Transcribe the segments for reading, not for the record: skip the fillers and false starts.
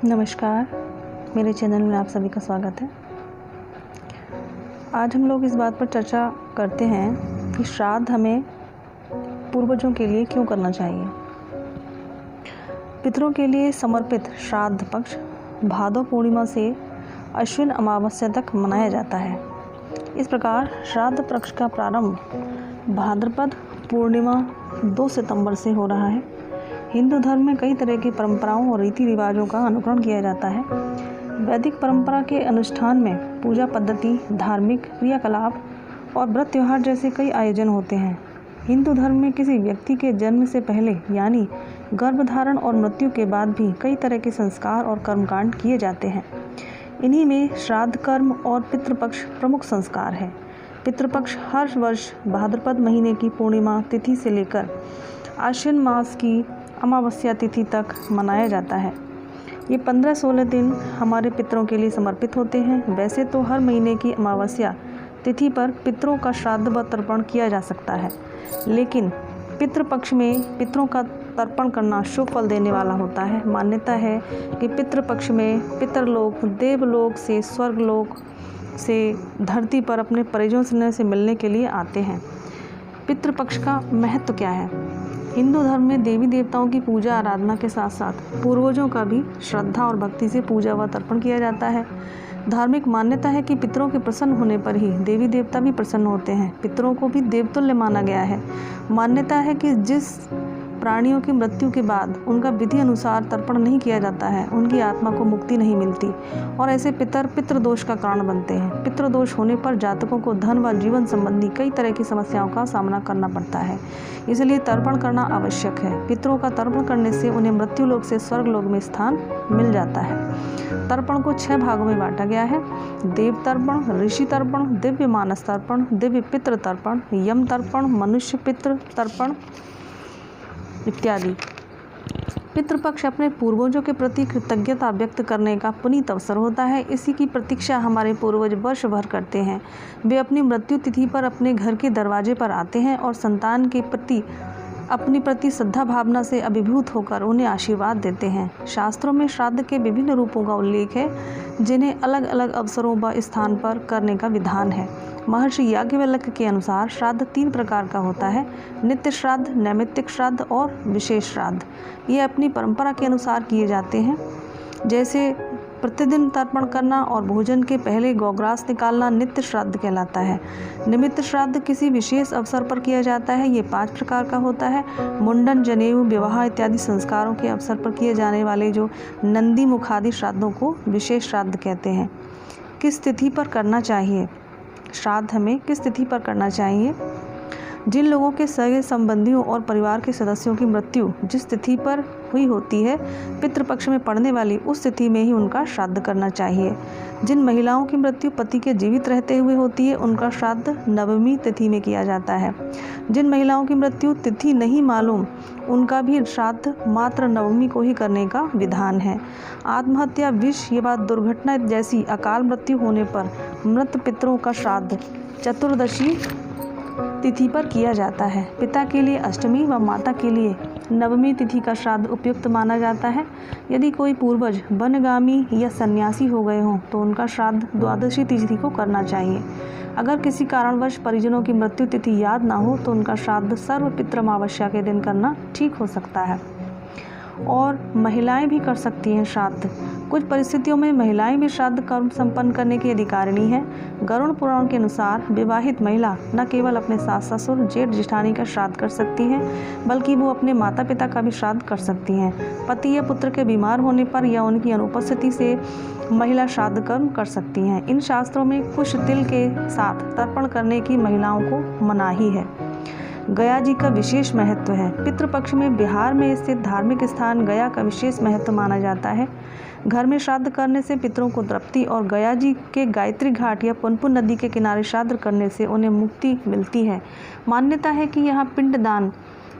नमस्कार, मेरे चैनल में आप सभी का स्वागत है। आज हम लोग इस बात पर चर्चा करते हैं कि श्राद्ध हमें पूर्वजों के लिए क्यों करना चाहिए। पितरों के लिए समर्पित श्राद्ध पक्ष भादौ पूर्णिमा से अश्विन अमावस्या तक मनाया जाता है। इस प्रकार श्राद्ध पक्ष का प्रारंभ भाद्रपद पूर्णिमा 2 सितंबर से हो रहा है। हिंदू धर्म में कई तरह की परंपराओं और रीति रिवाजों का अनुकरण किया जाता है। वैदिक परंपरा के अनुष्ठान में पूजा पद्धति, धार्मिक क्रियाकलाप और व्रत त्योहार जैसे कई आयोजन होते हैं। हिंदू धर्म में किसी व्यक्ति के जन्म से पहले यानी गर्भधारण और मृत्यु के बाद भी कई तरह के संस्कार और कर्मकांड किए जाते हैं। इन्हीं में श्राद्ध कर्म और पितृपक्ष प्रमुख संस्कार है। पितृपक्ष हर वर्ष भाद्रपद महीने की पूर्णिमा तिथि से लेकर आश्विन मास की अमावस्या तिथि तक मनाया जाता है। ये 15-16 दिन हमारे पितरों के लिए समर्पित होते हैं। वैसे तो हर महीने की अमावस्या तिथि पर पितरों का श्राद्ध व तर्पण किया जा सकता है, लेकिन पितृपक्ष में पितरों का तर्पण करना शुभ फल देने वाला होता है। मान्यता है कि पितृपक्ष में पितरलोक देवलोक से स्वर्गलोक से धरती पर अपने परिजनों से मिलने के लिए आते हैं। पितृपक्ष का महत्व क्या है? हिंदू धर्म में देवी देवताओं की पूजा आराधना के साथ साथ पूर्वजों का भी श्रद्धा और भक्ति से पूजा व तर्पण किया जाता है। धार्मिक मान्यता है कि पितरों के प्रसन्न होने पर ही देवी देवता भी प्रसन्न होते हैं। पितरों को भी देवतुल्य माना गया है। मान्यता है कि जिस प्राणियों की मृत्यु के बाद उनका विधि अनुसार तर्पण नहीं किया जाता है, उनकी आत्मा को मुक्ति नहीं मिलती और ऐसे पितृदोष का कारण बनते हैं। पितृदोष होने पर जातकों को धन व जीवन संबंधी कई तरह की समस्याओं का सामना करना पड़ता है। इसलिए तर्पण करना आवश्यक है। पितरों का तर्पण करने से उन्हें मृत्युलोक से स्वर्गलोक में स्थान मिल जाता है। तर्पण को 6 भागों में बांटा गया है: देव तर्पण, ऋषि तर्पण, दिव्य मानस तर्पण, दिव्य पितृ तर्पण, यम तर्पण, मनुष्य पितृ तर्पण इत्यादि। पितृपक्ष अपने पूर्वजों के प्रति कृतज्ञता व्यक्त करने का पुनीत अवसर होता है। इसी की प्रतीक्षा हमारे पूर्वज वर्ष भर करते हैं। वे अपनी मृत्यु तिथि पर अपने घर के दरवाजे पर आते हैं और संतान के प्रति अपनी प्रति श्रद्धा भावना से अभिभूत होकर उन्हें आशीर्वाद देते हैं। शास्त्रों में श्राद्ध के विभिन्न रूपों का उल्लेख है, जिन्हें अलग अलग अवसरों व स्थान पर करने का विधान है। महर्षि याज्ञवल्क्य के अनुसार श्राद्ध 3 प्रकार का होता है: नित्य श्राद्ध, नैमित्तिक श्राद्ध और विशेष श्राद्ध। ये अपनी परंपरा के अनुसार किए जाते हैं, जैसे प्रतिदिन तर्पण करना और भोजन के पहले गौग्रास निकालना नित्य श्राद्ध कहलाता है। निमित्त श्राद्ध किसी विशेष अवसर पर किया जाता है। ये 5 प्रकार का होता है: मुंडन, जनेऊ, विवाह इत्यादि संस्कारों के अवसर पर किए जाने वाले जो नंदी मुखादि श्राद्धों को विशेष श्राद्ध कहते हैं। किस तिथि पर करना चाहिए? श्राद्ध हमें किस तिथि पर करना चाहिए? जिन लोगों के सगे संबंधियों और परिवार के सदस्यों की मृत्यु जिस तिथि पर हुई होती है, पितृपक्ष में पड़ने वाली उस तिथि में ही उनका श्राद्ध करना चाहिए। जिन महिलाओं की मृत्यु पति के जीवित रहते हुए होती है, उनका श्राद्ध नवमी तिथि में किया जाता है। जिन महिलाओं की मृत्यु तिथि नहीं मालूम, उनका भी श्राद्ध मात्र नवमी को ही करने का विधान है। आत्महत्या, विष या दुर्घटना जैसी अकाल मृत्यु होने पर मृत पितरों का श्राद्ध चतुर्दशी तिथि पर किया जाता है। पिता के लिए अष्टमी व माता के लिए नवमी तिथि का श्राद्ध उपयुक्त माना जाता है। यदि कोई पूर्वज वनगामी या सन्यासी हो गए हों तो उनका श्राद्ध द्वादशी तिथि को करना चाहिए। अगर किसी कारणवश परिजनों की मृत्यु तिथि याद ना हो तो उनका श्राद्ध सर्व पितृ अमावस्या के दिन करना ठीक हो सकता है। और महिलाएं भी कर सकती हैं श्राद्ध। कुछ परिस्थितियों में महिलाएं भी श्राद्ध कर्म संपन्न करने की अधिकारिणी हैं। गरुड़ पुराण के अनुसार विवाहित महिला न केवल अपने सास ससुर, जेठ जेठानी का श्राद्ध कर सकती हैं, बल्कि वो अपने माता पिता का भी श्राद्ध कर सकती हैं। पति या पुत्र के बीमार होने पर या उनकी अनुपस्थिति से महिला श्राद्ध कर्म कर सकती हैं। इन शास्त्रों में कुश तिल के साथ तर्पण करने की महिलाओं को मनाही है। गया जी का विशेष महत्व है। पितृपक्ष में बिहार में स्थित धार्मिक स्थान गया का विशेष महत्व माना जाता है। घर में श्राद्ध करने से पितरों को तृप्ति और गया जी के गायत्री घाट या पुनपुन नदी के किनारे श्राद्ध करने से उन्हें मुक्ति मिलती है। मान्यता है कि यहाँ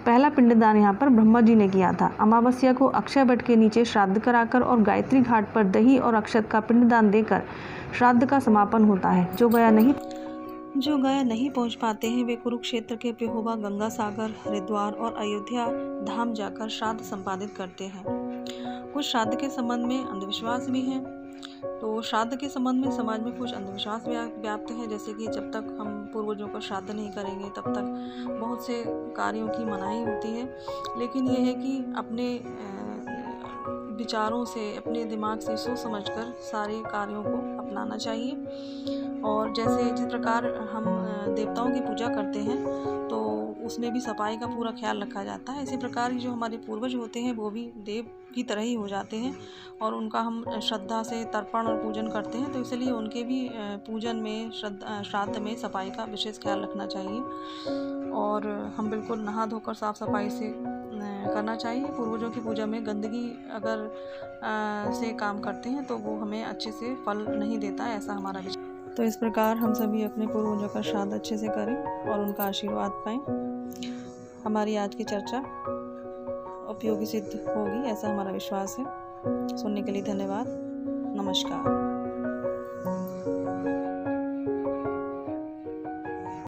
पहला पिंडदान यहाँ पर ब्रह्मा जी ने किया था। अमावस्या को अक्षय वट के नीचे श्राद्ध कराकर और गायत्री घाट पर दही और अक्षत का पिंडदान देकर श्राद्ध का समापन होता है। जो गया नहीं पहुंच पाते हैं वे कुरुक्षेत्र के पेहोवा, गंगा सागर, हरिद्वार और अयोध्या धाम जाकर श्राद्ध संपादित करते हैं। कुछ श्राद्ध के संबंध में अंधविश्वास भी हैं। तो श्राद्ध के संबंध में समाज में कुछ अंधविश्वास व्याप्त है, जैसे कि जब तक हम पूर्वजों का श्राद्ध नहीं करेंगे तब तक बहुत से कार्यों की मनाही होती है। लेकिन यह है कि अपने विचारों से, अपने दिमाग से सोच समझकर सारे कार्यों को अपनाना चाहिए। और जैसे जिस प्रकार हम देवताओं की पूजा करते हैं तो उसमें भी सफाई का पूरा ख्याल रखा जाता है। इसी प्रकार जो हमारे पूर्वज होते हैं वो भी देव की तरह ही हो जाते हैं और उनका हम श्रद्धा से तर्पण और पूजन करते हैं। तो इसलिए उनके भी पूजन में, श्राद्ध में सफाई का विशेष ख्याल रखना चाहिए और हम बिल्कुल नहा धोकर साफ़ सफाई से करना चाहिए। पूर्वजों की पूजा में गंदगी अगर से काम करते हैं तो वो हमें अच्छे से फल नहीं देता है, ऐसा हमारा विचार। तो इस प्रकार हम सभी अपने पूर्वजों का श्राद्ध अच्छे से करें और उनका आशीर्वाद पाएं। हमारी आज की चर्चा उपयोगी सिद्ध होगी, ऐसा हमारा विश्वास है। सुनने के लिए धन्यवाद। नमस्कार।